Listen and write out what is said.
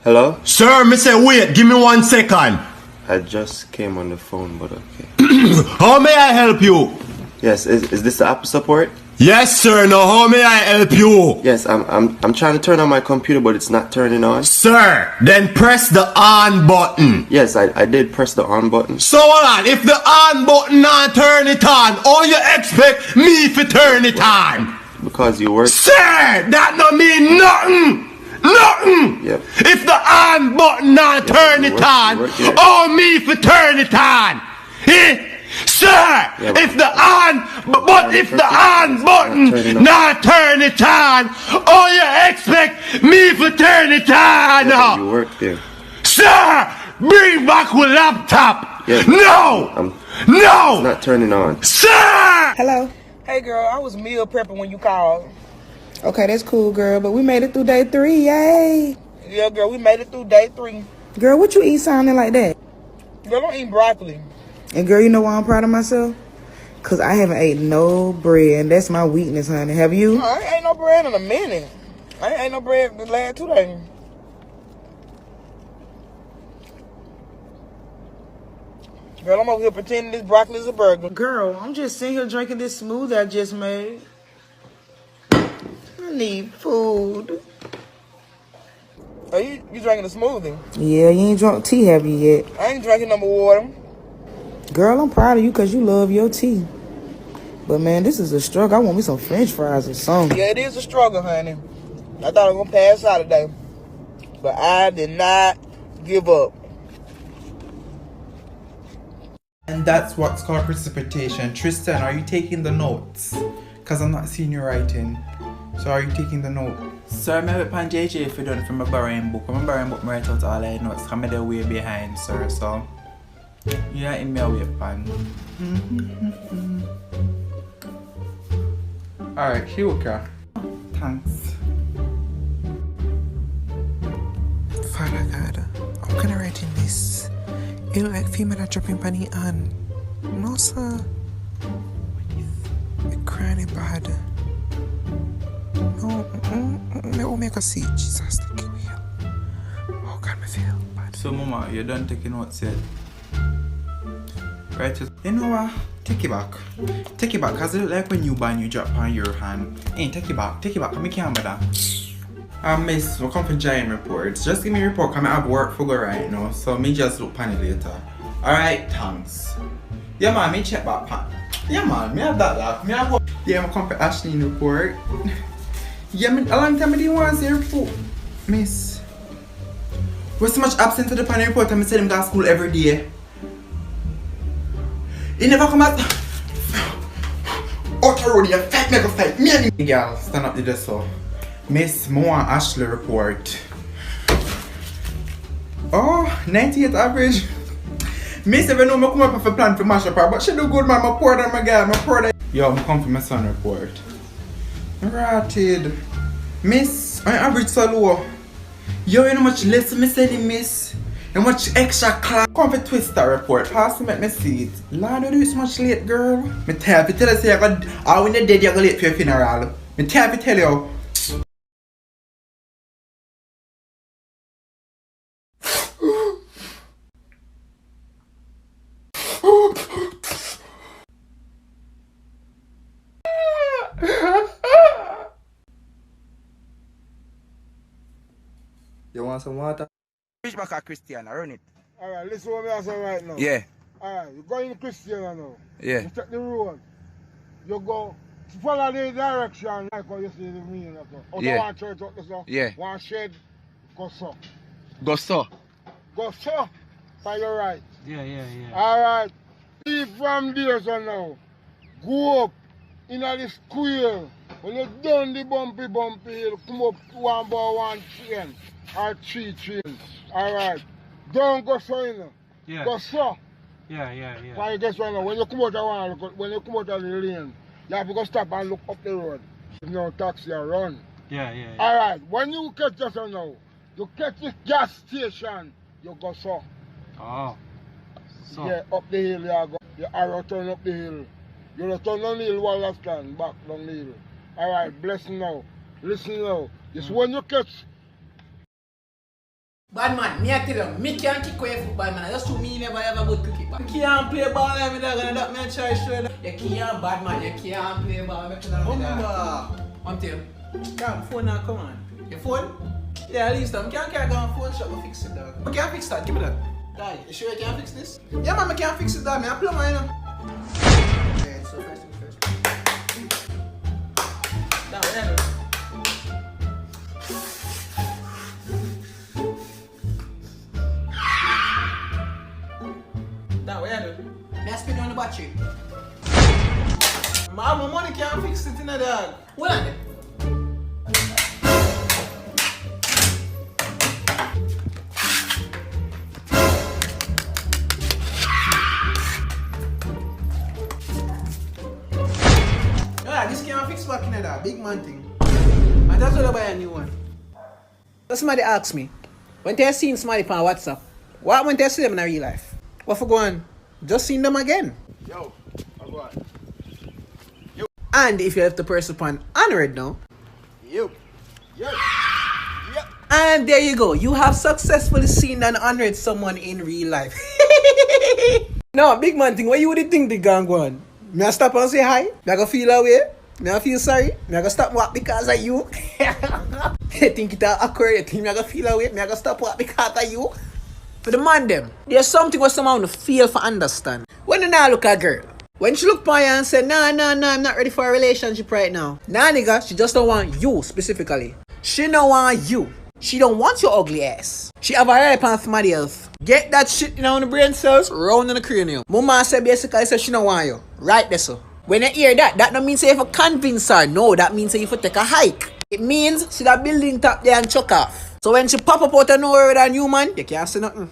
Hello? Sir, me say wait, give me 1 second. I just came on the phone, but okay. How may I help you? Yes, is this the Apple support? Yes, sir. Now, how may I help you? Yes, I'm trying to turn on my computer, but it's not turning on. Sir, then press the on button. Yes, I did press the on button. So hold on, if the on button not turn it on, all you expect me to turn it on? Because you work. Sir, that don't mean nothing. Nothing. Yep. If the on button not turn it on, all me for turn it on. Eh? Sir, if the on, but if the on button not turn it on, all you expect me for turn it on. Yeah, you work there. Sir, bring back your laptop. Yeah. No, It's no, not turning on. sir. Hello. Hey girl, I was meal prepping when you called. Okay, that's cool, girl. But we made it through day 3. Yay. Yeah, girl, we made it through day 3. Girl, what you eat sounding like that? Girl, don't eat broccoli. And girl, you know why I'm proud of myself? Because I haven't ate no bread. And that's my weakness, honey. Have you? I ain't ate no bread in a minute. I ain't ate no bread the last 2 days. Girl, I'm over here pretending this broccoli is a burger. Girl, I'm just sitting here drinking this smoothie I just made. I need food. Are you drinking a smoothie? Yeah, you ain't drunk tea, have you yet? I ain't drinking no more water. Girl, I'm proud of you because you love your tea. But man, this is a struggle. I want me some french fries or something. Yeah, it is a struggle, honey. I thought I was going to pass out today. But I did not give up. And that's what's called precipitation. Tristan, are you taking the notes? Because I'm not seeing you writing. So are you taking the note? Sir, I have on JJ if you don't from my borrowing book. I'm borrowing book, I write out all I notes. I'm the way behind, sir. So, yeah, in my way, pan. Alright, Hiuka. Thanks. Father God, how can I write in this? It look like female are dropping penny on. No, sir. The crying bad. No, me will make a see. Jesus, take it away. How can me feel bad? So, Mama, you done taking notes yet? Right, you know what? Take it back. Take it back, because it look like when you ban, you drop on your hand. Hey, take it back. Take it back. Come here, camera. Miss, we come for giant reports. Just give me a report, because I have work for go right now. So, me just look pan it later. Alright, thanks. Yeah, man, me check back pan. Yeah, man, me have that laugh. Me have work. Yeah, I come for Ashley report. Yeah, me, a long time I didn't want to see a report. Miss. We're so much absent to the pan report and I say them go to school every day. He never come out. Out the road, you fight, make a fight. Me and him. Girl, stand up the so. Miss, I want Ashley report. Oh, 98 average. Miss, if I know I come up with a plan for mash up her, but she do good, man. I'm poor than my girl. I'm poor than. Yo, I'm come for my son report. Ratted. Miss, I average so low. Yo, you know how much less me sending, miss? How much extra class? Come for Twister report. Pass me, let me see it. Lord, you do so much late, girl. Me tell you, say you got, when you're dead, you go late for your funeral. Me tell you. You want some water? Reach back at Christian, run it. Alright, listen what I say right now. Yeah. Alright, you go in Christian now. Yeah. You take the road. You go follow the direction like how you see the meaning of it. Out Yeah. one church out there, so. Yeah. One shed, go so. Go so. Go so. To your right. Yeah. Alright. Leave from there so now. Go up in the square. When you done the bumpy hill, come up 1 by 1 chain or 3 chains. Alright. Don't go so in. Yeah. Go so. Yeah. So you guess what now? When you come out of one, when you come out of the lane, you have to go stop and look up the road. If no taxi or run. Yeah. Alright, when you catch just now, you catch the gas station, you go so. Oh. So. Yeah, up the hill you go. The arrow turn up the hill. You don't turn down the hill while you stand, back down the hill. Alright, bless now. Listen now. This when you catch Bad man, me I tell you, me can't kick away football, man. That's true, me never ever good cricket. You can't play ball like me, dog, and that man try show you. You can't, bad man, you can't play ball like me, dog. I'm telling you. Damn, phone now, come on. Your phone? Yeah, at least I can't go on phone shop and fix it, dog. I can't fix that, give me that. Dog, you sure you can't fix this? Yeah, man, I can't fix it, dog. I play mine now. Yeah, so first thing first. Dog, what you do? Dog, what you do? May I spin on the battery? My money can't fix it, dog. Hold on then. This can't fix back in that big man thing. And that's why I buy a new one. So somebody asked me, when they seen somebody on WhatsApp, what when they see them in real life? What for going? Just seen them again. Yo, go on. And if you have the person on Android now. Yo. And there you go. You have successfully seen and honored someone in real life. No, big man thing, what you would think the gang go on? Me I stop and say hi? Me I go feel away? Me I feel sorry? Me I go stop walk because of you? You think it awkward? You think me I go feel away? Me I go stop walk because of you? For the man them, there's something what someone feel for understand. When you now look at a girl, when she look for you and say, nah, I'm not ready for a relationship right now. Nah, nigga, she just don't want you specifically. She don't want you. She don't want your ugly ass. She have a eye upon somebody else. Get that shit in the brain cells, round in the cranium. Mama said basically she don't want you. Right there, so. When you hear that don't mean say you have to convince her. No, that means say you have to take a hike. It means she that building top there and chuck off. So when she pop up out of nowhere with a new man, you can't say nothing.